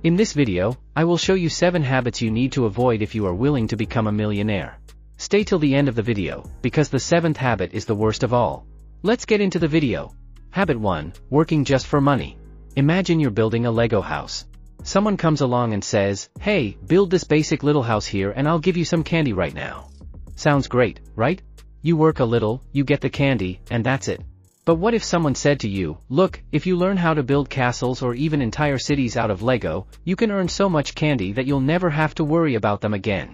In this video, I will show you 7 habits you need to avoid if you are willing to become a millionaire. Stay till the end of the video, because the 7th habit is the worst of all. Let's get into the video. Habit 1, working just for money. Imagine you're building a Lego house. Someone comes along and says, "Hey, build this basic little house here and I'll give you some candy right now." Sounds great, right? You work a little, you get the candy, and that's it. But what if someone said to you, "Look, if you learn how to build castles or even entire cities out of Lego, you can earn so much candy that you'll never have to worry about them again."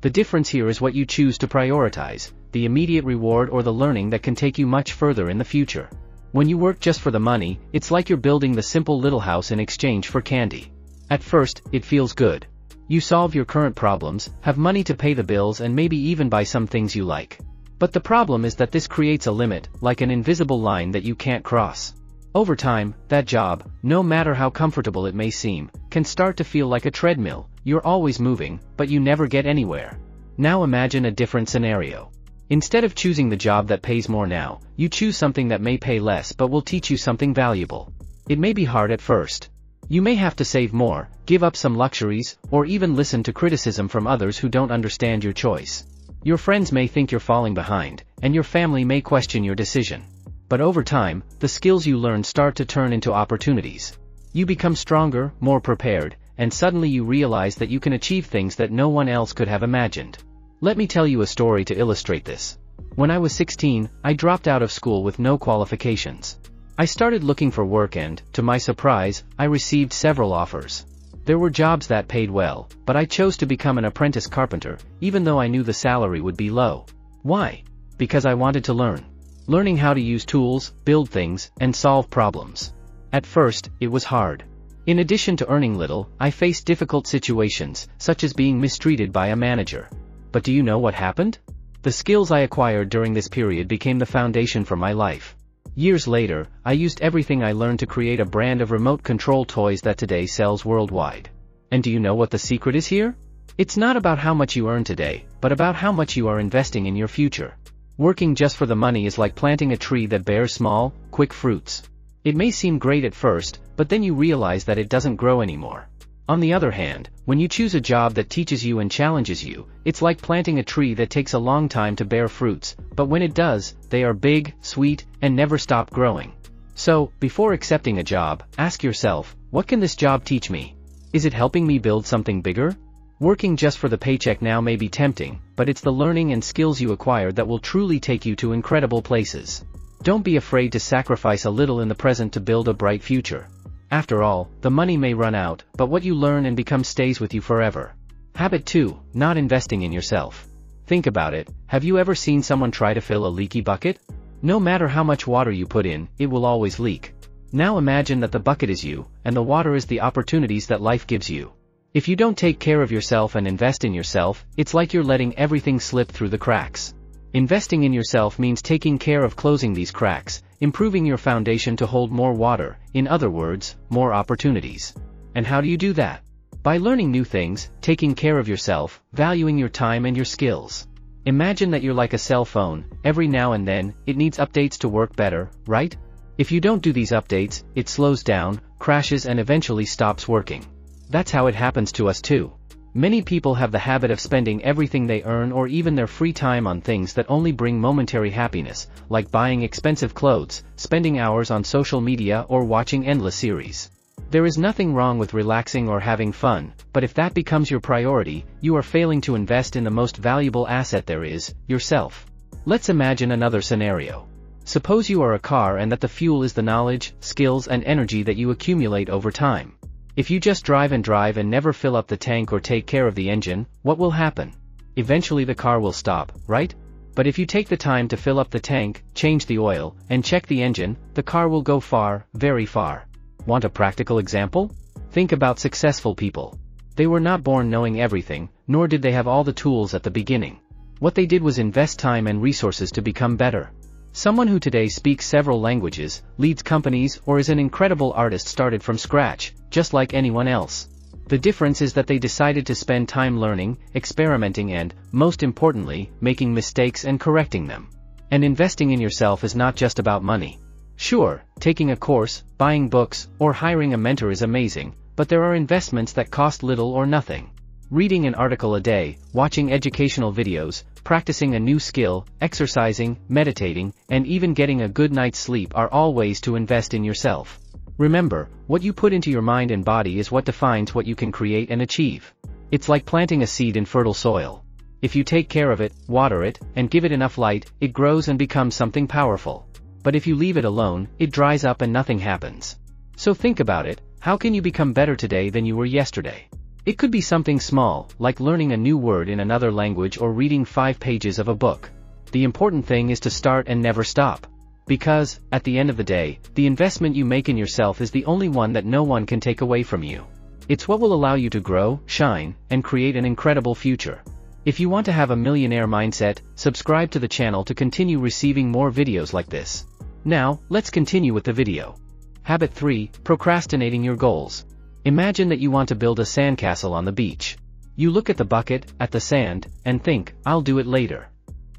The difference here is what you choose to prioritize, the immediate reward or the learning that can take you much further in the future. When you work just for the money, it's like you're building the simple little house in exchange for candy. At first, it feels good. You solve your current problems, have money to pay the bills and maybe even buy some things you like. But the problem is that this creates a limit, like an invisible line that you can't cross. Over time, that job, no matter how comfortable it may seem, can start to feel like a treadmill. You're always moving, but you never get anywhere. Now imagine a different scenario. Instead of choosing the job that pays more now, you choose something that may pay less but will teach you something valuable. It may be hard at first. You may have to save more, give up some luxuries, or even listen to criticism from others who don't understand your choice. Your friends may think you're falling behind, and your family may question your decision. But over time, the skills you learn start to turn into opportunities. You become stronger, more prepared, and suddenly you realize that you can achieve things that no one else could have imagined. Let me tell you a story to illustrate this. When I was 16, I dropped out of school with no qualifications. I started looking for work and, to my surprise, I received several offers. There were jobs that paid well, but I chose to become an apprentice carpenter, even though I knew the salary would be low. Why? Because I wanted to learn. Learning how to use tools, build things, and solve problems. At first, it was hard. In addition to earning little, I faced difficult situations, such as being mistreated by a manager. But do you know what happened? The skills I acquired during this period became the foundation for my life. Years later, I used everything I learned to create a brand of remote control toys that today sells worldwide. And do you know what the secret is here? It's not about how much you earn today, but about how much you are investing in your future. Working just for the money is like planting a tree that bears small, quick fruits. It may seem great at first, but then you realize that it doesn't grow anymore. On the other hand, when you choose a job that teaches you and challenges you, it's like planting a tree that takes a long time to bear fruits, but when it does, they are big, sweet, and never stop growing. So, before accepting a job, ask yourself, what can this job teach me? Is it helping me build something bigger? Working just for the paycheck now may be tempting, but it's the learning and skills you acquire that will truly take you to incredible places. Don't be afraid to sacrifice a little in the present to build a bright future. After all, the money may run out, but what you learn and become stays with you forever. Habit 2, not investing in yourself. Think about it, have you ever seen someone try to fill a leaky bucket? No matter how much water you put in, it will always leak. Now imagine that the bucket is you, and the water is the opportunities that life gives you. If you don't take care of yourself and invest in yourself, it's like you're letting everything slip through the cracks. Investing in yourself means taking care of closing these cracks, improving your foundation to hold more water, in other words, more opportunities. And how do you do that? By learning new things, taking care of yourself, valuing your time and your skills. Imagine that you're like a cell phone, every now and then, it needs updates to work better, right? If you don't do these updates, it slows down, crashes and eventually stops working. That's how it happens to us too. Many people have the habit of spending everything they earn or even their free time on things that only bring momentary happiness, like buying expensive clothes, spending hours on social media or watching endless series. There is nothing wrong with relaxing or having fun, but if that becomes your priority, you are failing to invest in the most valuable asset there is, yourself. Let's imagine another scenario. Suppose you are a car and that the fuel is the knowledge, skills and energy that you accumulate over time. If you just drive and never fill up the tank or take care of the engine, what will happen? Eventually the car will stop, right? But if you take the time to fill up the tank, change the oil, and check the engine, the car will go far, very far. Want a practical example? Think about successful people. They were not born knowing everything, nor did they have all the tools at the beginning. What they did was invest time and resources to become better. Someone who today speaks several languages, leads companies, or is an incredible artist started from scratch, just like anyone else. The difference is that they decided to spend time learning, experimenting and, most importantly, making mistakes and correcting them. And investing in yourself is not just about money. Sure, taking a course, buying books, or hiring a mentor is amazing, But there are investments that cost little or nothing. Reading an article a day, watching educational videos, practicing a new skill, exercising, meditating, and even getting a good night's sleep are all ways to invest in yourself. Remember, what you put into your mind and body is what defines what you can create and achieve. It's like planting a seed in fertile soil. If you take care of it, water it, and give it enough light, it grows and becomes something powerful. But if you leave it alone, it dries up and nothing happens. So think about it, how can you become better today than you were yesterday? It could be something small, like learning a new word in another language or reading 5 pages of a book. The important thing is to start and never stop. Because, at the end of the day, the investment you make in yourself is the only one that no one can take away from you. It's what will allow you to grow, shine, and create an incredible future. If you want to have a millionaire mindset, subscribe to the channel to continue receiving more videos like this. Now, let's continue with the video. Habit 3, procrastinating your goals. Imagine that you want to build a sandcastle on the beach. You look at the bucket, at the sand, and think, I'll do it later.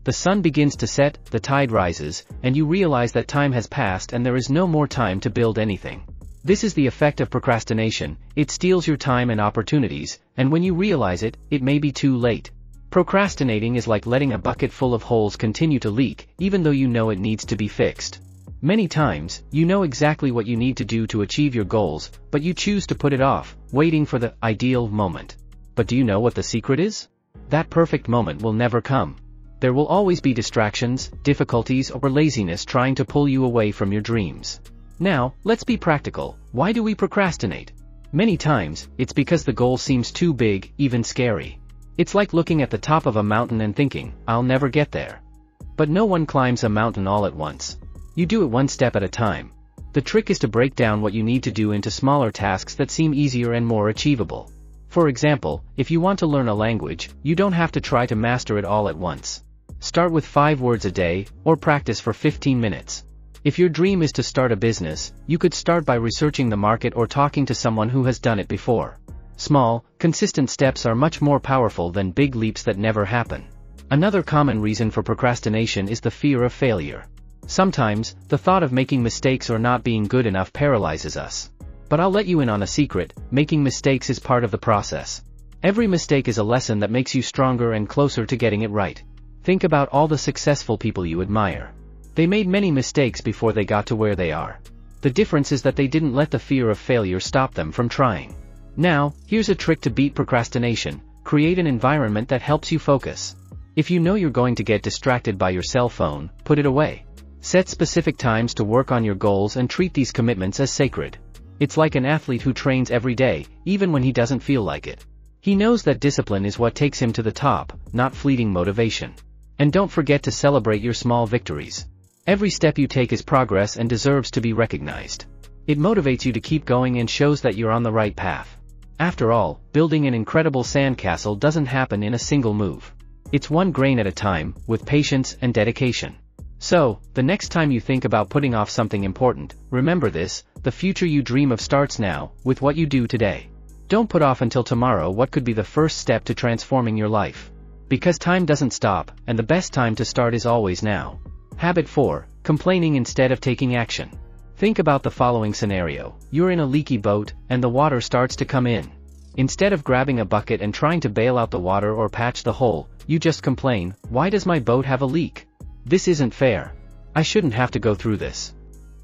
The sun begins to set, the tide rises, and you realize that time has passed and there is no more time to build anything. This is the effect of procrastination. It steals your time and opportunities, and when you realize it, it may be too late. Procrastinating is like letting a bucket full of holes continue to leak, even though you know it needs to be fixed. Many times, you know exactly what you need to do to achieve your goals, but you choose to put it off, waiting for the ideal moment. But do you know what the secret is? That perfect moment will never come. There will always be distractions, difficulties, or laziness trying to pull you away from your dreams. Now, let's be practical. Why do we procrastinate? Many times, it's because the goal seems too big, even scary. It's like looking at the top of a mountain and thinking, I'll never get there. But no one climbs a mountain all at once. You do it one step at a time. The trick is to break down what you need to do into smaller tasks that seem easier and more achievable. For example, if you want to learn a language, you don't have to try to master it all at once. Start with 5 words a day, or practice for 15 minutes. If your dream is to start a business, you could start by researching the market or talking to someone who has done it before. Small, consistent steps are much more powerful than big leaps that never happen. Another common reason for procrastination is the fear of failure. Sometimes, the thought of making mistakes or not being good enough paralyzes us. But I'll let you in on a secret, making mistakes is part of the process. Every mistake is a lesson that makes you stronger and closer to getting it right. Think about all the successful people you admire. They made many mistakes before they got to where they are. The difference is that they didn't let the fear of failure stop them from trying. Now, here's a trick to beat procrastination: create an environment that helps you focus. If you know you're going to get distracted by your cell phone, put it away. Set specific times to work on your goals and treat these commitments as sacred. It's like an athlete who trains every day, even when he doesn't feel like it. He knows that discipline is what takes him to the top, not fleeting motivation. And don't forget to celebrate your small victories. Every step you take is progress and deserves to be recognized. It motivates you to keep going and shows that you're on the right path. After all, building an incredible sandcastle doesn't happen in a single move. It's one grain at a time, with patience and dedication. So, the next time you think about putting off something important, remember this: the future you dream of starts now, with what you do today. Don't put off until tomorrow what could be the first step to transforming your life. Because time doesn't stop, and the best time to start is always now. Habit 4, complaining instead of taking action. Think about the following scenario. You're in a leaky boat, and the water starts to come in. Instead of grabbing a bucket and trying to bail out the water or patch the hole, you just complain, "Why does my boat have a leak? This isn't fair. I shouldn't have to go through this."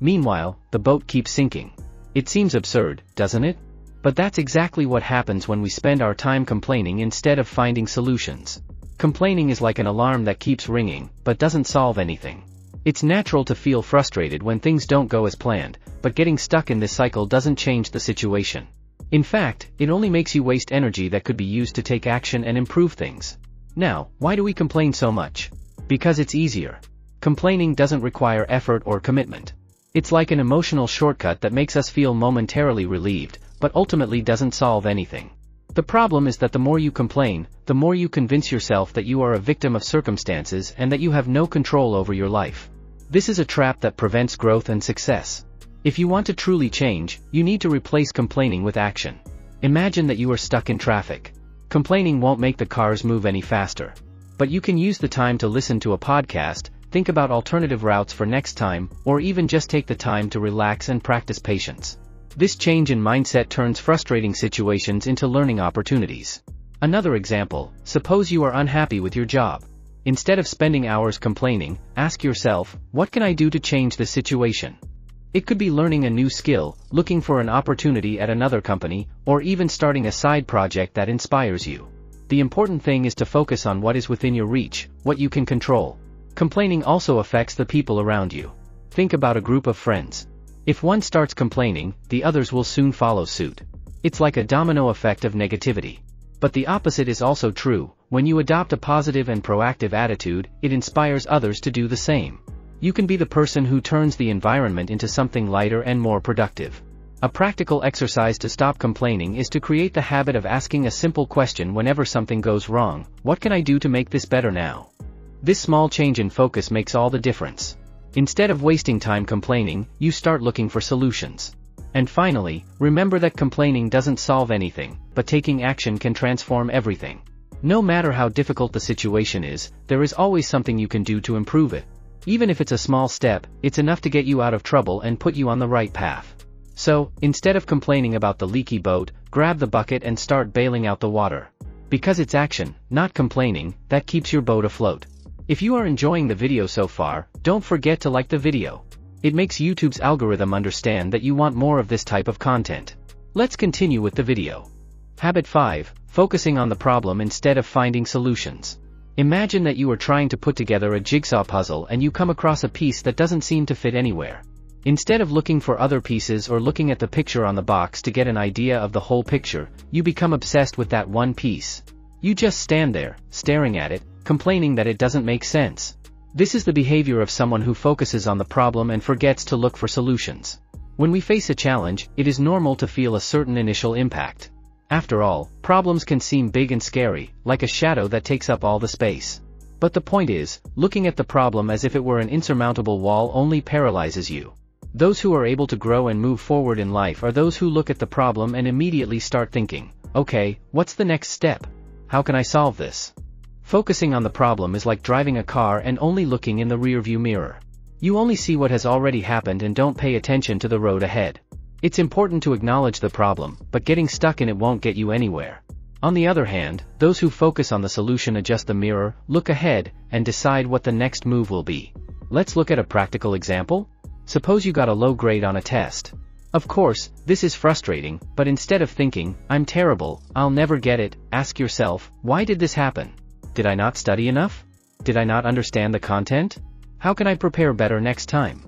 Meanwhile, the boat keeps sinking. It seems absurd, doesn't it? But that's exactly what happens when we spend our time complaining instead of finding solutions. Complaining is like an alarm that keeps ringing, but doesn't solve anything. It's natural to feel frustrated when things don't go as planned, but getting stuck in this cycle doesn't change the situation. In fact, it only makes you waste energy that could be used to take action and improve things. Now, why do we complain so much? Because it's easier. Complaining doesn't require effort or commitment. It's like an emotional shortcut that makes us feel momentarily relieved, but ultimately doesn't solve anything. The problem is that the more you complain, the more you convince yourself that you are a victim of circumstances and that you have no control over your life. This is a trap that prevents growth and success. If you want to truly change, you need to replace complaining with action. Imagine that you are stuck in traffic. Complaining won't make the cars move any faster. But you can use the time to listen to a podcast, think about alternative routes for next time, or even just take the time to relax and practice patience. This change in mindset turns frustrating situations into learning opportunities. Another example, suppose you are unhappy with your job. Instead of spending hours complaining, ask yourself, what can I do to change the situation? It could be learning a new skill, looking for an opportunity at another company, or even starting a side project that inspires you. The important thing is to focus on what is within your reach, what you can control. Complaining also affects the people around you. Think about a group of friends. If one starts complaining, the others will soon follow suit. It's like a domino effect of negativity. But the opposite is also true. When you adopt a positive and proactive attitude, it inspires others to do the same. You can be the person who turns the environment into something lighter and more productive. A practical exercise to stop complaining is to create the habit of asking a simple question whenever something goes wrong: what can I do to make this better now? This small change in focus makes all the difference. Instead of wasting time complaining, you start looking for solutions. And finally, remember that complaining doesn't solve anything, but taking action can transform everything. No matter how difficult the situation is, there is always something you can do to improve it. Even if it's a small step, it's enough to get you out of trouble and put you on the right path. So, instead of complaining about the leaky boat, grab the bucket and start bailing out the water. Because it's action, not complaining, that keeps your boat afloat. If you are enjoying the video so far, don't forget to like the video. It makes YouTube's algorithm understand that you want more of this type of content. Let's continue with the video. Habit 5, focusing on the problem instead of finding solutions. Imagine that you are trying to put together a jigsaw puzzle and you come across a piece that doesn't seem to fit anywhere. Instead of looking for other pieces or looking at the picture on the box to get an idea of the whole picture, you become obsessed with that one piece. You just stand there, staring at it, complaining that it doesn't make sense. This is the behavior of someone who focuses on the problem and forgets to look for solutions. When we face a challenge, it is normal to feel a certain initial impact. After all, problems can seem big and scary, like a shadow that takes up all the space. But the point is, looking at the problem as if it were an insurmountable wall only paralyzes you. Those who are able to grow and move forward in life are those who look at the problem and immediately start thinking, okay, what's the next step? How can I solve this? Focusing on the problem is like driving a car and only looking in the rearview mirror. You only see what has already happened and don't pay attention to the road ahead. It's important to acknowledge the problem, but getting stuck in it won't get you anywhere. On the other hand, those who focus on the solution adjust the mirror, look ahead, and decide what the next move will be. Let's look at a practical example. Suppose you got a low grade on a test. Of course, this is frustrating, but instead of thinking, I'm terrible, I'll never get it, ask yourself, why did this happen? Did I not study enough? Did I not understand the content? How can I prepare better next time?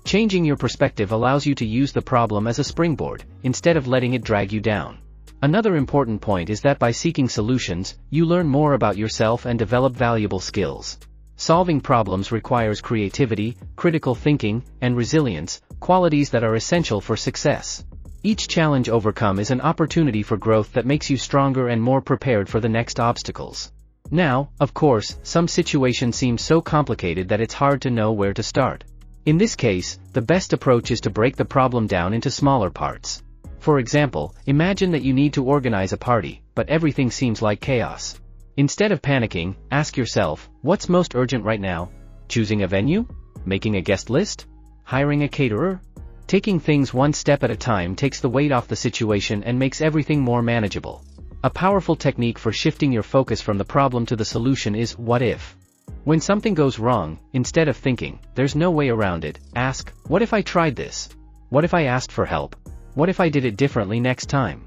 Changing your perspective allows you to use the problem as a springboard, instead of letting it drag you down. Another important point is that by seeking solutions, you learn more about yourself and develop valuable skills. Solving problems requires creativity, critical thinking, and resilience, qualities that are essential for success. Each challenge overcome is an opportunity for growth that makes you stronger and more prepared for the next obstacles. Now, of course, some situations seem so complicated that it's hard to know where to start. In this case, the best approach is to break the problem down into smaller parts. For example, imagine that you need to organize a party, but everything seems like chaos. Instead of panicking, ask yourself, what's most urgent right now? Choosing a venue? Making a guest list? Hiring a caterer? Taking things one step at a time takes the weight off the situation and makes everything more manageable. A powerful technique for shifting your focus from the problem to the solution is what if. When something goes wrong, instead of thinking, there's no way around it, ask, what if I tried this? What if I asked for help? What if I did it differently next time?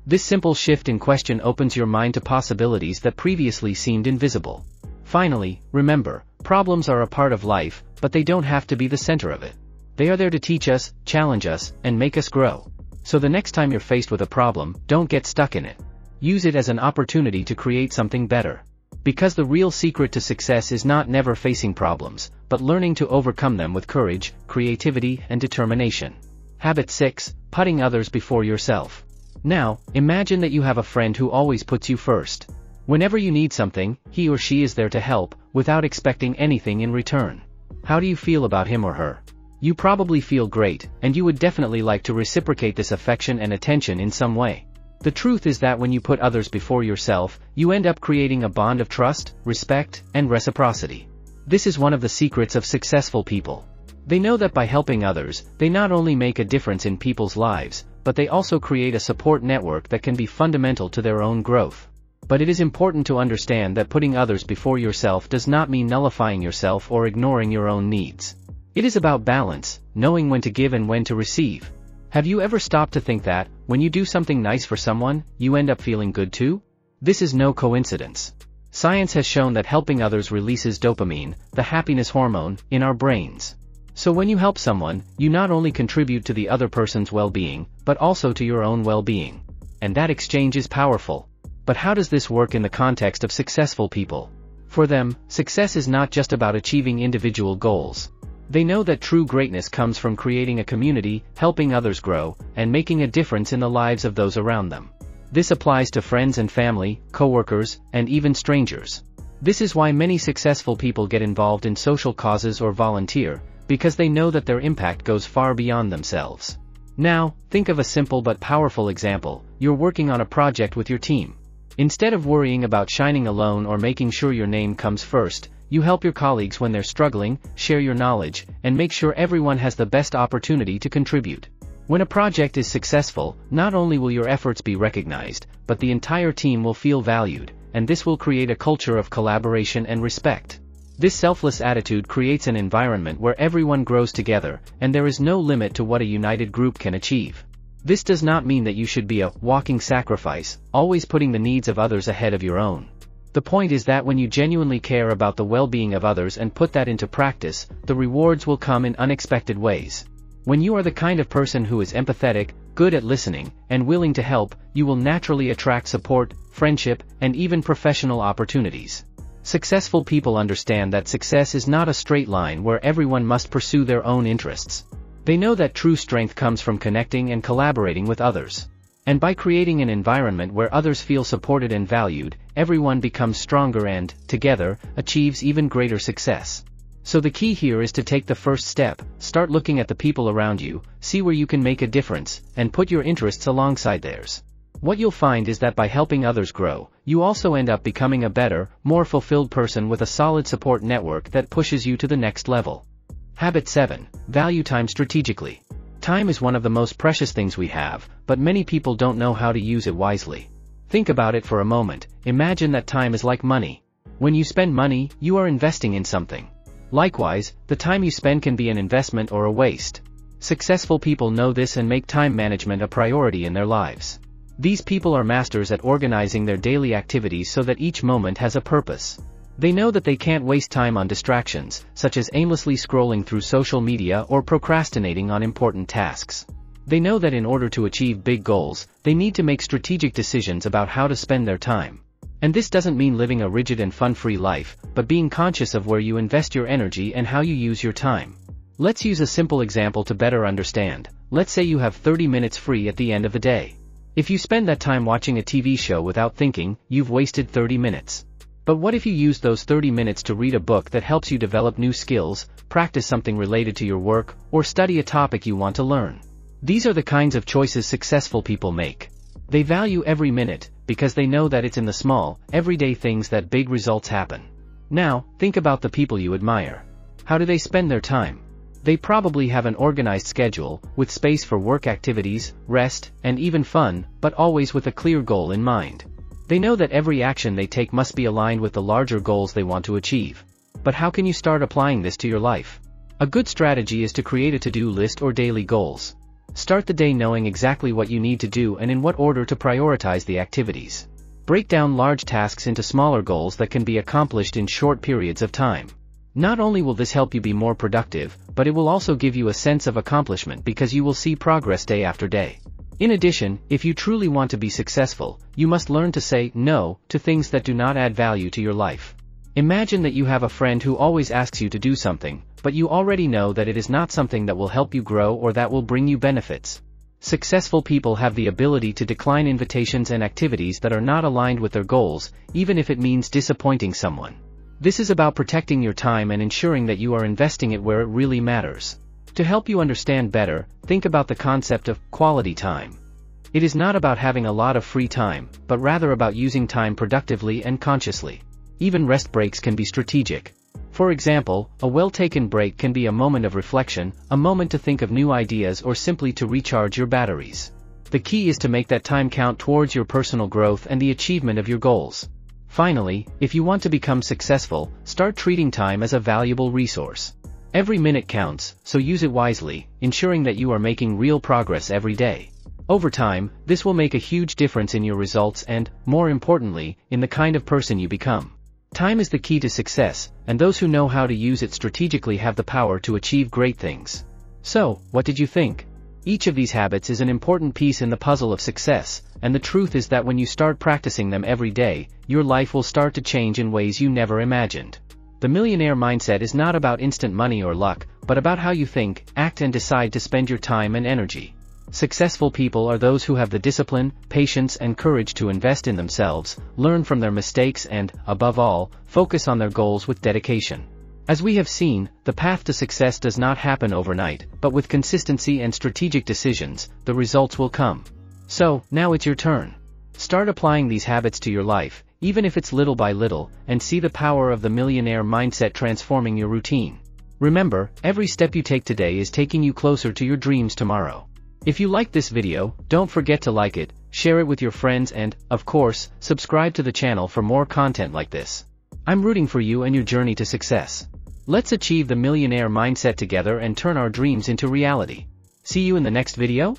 This simple shift in question opens your mind to possibilities that previously seemed invisible. Finally, remember, problems are a part of life, but they don't have to be the center of it. They are there to teach us, challenge us, and make us grow. So the next time you're faced with a problem, don't get stuck in it. Use it as an opportunity to create something better. Because the real secret to success is not never facing problems, but learning to overcome them with courage, creativity, and determination. Habit 6, putting others before yourself. Now, imagine that you have a friend who always puts you first. Whenever you need something, he or she is there to help, without expecting anything in return. How do you feel about him or her? You probably feel great, and you would definitely like to reciprocate this affection and attention in some way. The truth is that when you put others before yourself, you end up creating a bond of trust, respect, and reciprocity. This is one of the secrets of successful people. They know that by helping others, they not only make a difference in people's lives, but they also create a support network that can be fundamental to their own growth. But it is important to understand that putting others before yourself does not mean nullifying yourself or ignoring your own needs. It is about balance, knowing when to give and when to receive. Have you ever stopped to think that, when you do something nice for someone, you end up feeling good too? This is no coincidence. Science has shown that helping others releases dopamine, the happiness hormone, in our brains. So when you help someone, you not only contribute to the other person's well-being, but also to your own well-being. And that exchange is powerful. But how does this work in the context of successful people? For them, success is not just about achieving individual goals. They know that true greatness comes from creating a community, helping others grow, and making a difference in the lives of those around them. This applies to friends and family, coworkers, and even strangers. This is why many successful people get involved in social causes or volunteer, because they know that their impact goes far beyond themselves. Now, think of a simple but powerful example. You're working on a project with your team. Instead of worrying about shining alone or making sure your name comes first, you help your colleagues when they're struggling, share your knowledge, and make sure everyone has the best opportunity to contribute. When a project is successful, not only will your efforts be recognized, but the entire team will feel valued, and this will create a culture of collaboration and respect. This selfless attitude creates an environment where everyone grows together, and there is no limit to what a united group can achieve. This does not mean that you should be a walking sacrifice, always putting the needs of others ahead of your own. The point is that when you genuinely care about the well-being of others and put that into practice, the rewards will come in unexpected ways. When you are the kind of person who is empathetic, good at listening, and willing to help, you will naturally attract support, friendship, and even professional opportunities. Successful people understand that success is not a straight line where everyone must pursue their own interests. They know that true strength comes from connecting and collaborating with others. And by creating an environment where others feel supported and valued, everyone becomes stronger and, together, achieves even greater success. So the key here is to take the first step, start looking at the people around you, see where you can make a difference, and put your interests alongside theirs. What you'll find is that by helping others grow, you also end up becoming a better, more fulfilled person with a solid support network that pushes you to the next level. Habit 7. Value time strategically. Time is one of the most precious things we have, but many people don't know how to use it wisely. Think about it for a moment. Imagine that time is like money. When you spend money, you are investing in something. Likewise, the time you spend can be an investment or a waste. Successful people know this and make time management a priority in their lives. These people are masters at organizing their daily activities so that each moment has a purpose. They know that they can't waste time on distractions, such as aimlessly scrolling through social media or procrastinating on important tasks. They know that in order to achieve big goals, they need to make strategic decisions about how to spend their time. And this doesn't mean living a rigid and fun-free life, but being conscious of where you invest your energy and how you use your time. Let's use a simple example to better understand. Let's say you have 30 minutes free at the end of the day. If you spend that time watching a TV show without thinking, you've wasted 30 minutes. But what if you use those 30 minutes to read a book that helps you develop new skills, practice something related to your work, or study a topic you want to learn? These are the kinds of choices successful people make. They value every minute, because they know that it's in the small, everyday things that big results happen. Now, think about the people you admire. How do they spend their time? They probably have an organized schedule, with space for work activities, rest, and even fun, but always with a clear goal in mind. They know that every action they take must be aligned with the larger goals they want to achieve. But how can you start applying this to your life? A good strategy is to create a to-do list or daily goals. Start the day knowing exactly what you need to do and in what order to prioritize the activities. Break down large tasks into smaller goals that can be accomplished in short periods of time. Not only will this help you be more productive, but it will also give you a sense of accomplishment because you will see progress day after day. In addition, if you truly want to be successful, you must learn to say no to things that do not add value to your life. Imagine that you have a friend who always asks you to do something, but you already know that it is not something that will help you grow or that will bring you benefits. Successful people have the ability to decline invitations and activities that are not aligned with their goals, even if it means disappointing someone. This is about protecting your time and ensuring that you are investing it where it really matters. To help you understand better, think about the concept of quality time. It is not about having a lot of free time, but rather about using time productively and consciously. Even rest breaks can be strategic. For example, a well-taken break can be a moment of reflection, a moment to think of new ideas or simply to recharge your batteries. The key is to make that time count towards your personal growth and the achievement of your goals. Finally, if you want to become successful, start treating time as a valuable resource. Every minute counts, so use it wisely, ensuring that you are making real progress every day. Over time, this will make a huge difference in your results and, more importantly, in the kind of person you become. Time is the key to success, and those who know how to use it strategically have the power to achieve great things. So, what did you think? Each of these habits is an important piece in the puzzle of success, and the truth is that when you start practicing them every day, your life will start to change in ways you never imagined. The millionaire mindset is not about instant money or luck, but about how you think, act and decide to spend your time and energy. Successful people are those who have the discipline, patience and courage to invest in themselves, learn from their mistakes and, above all, focus on their goals with dedication. As we have seen, the path to success does not happen overnight, but with consistency and strategic decisions, the results will come. So, now it's your turn. Start applying these habits to your life, even if it's little by little, and see the power of the millionaire mindset transforming your routine. Remember, every step you take today is taking you closer to your dreams tomorrow. If you liked this video, don't forget to like it, share it with your friends and, of course, subscribe to the channel for more content like this. I'm rooting for you and your journey to success. Let's achieve the millionaire mindset together and turn our dreams into reality. See you in the next video?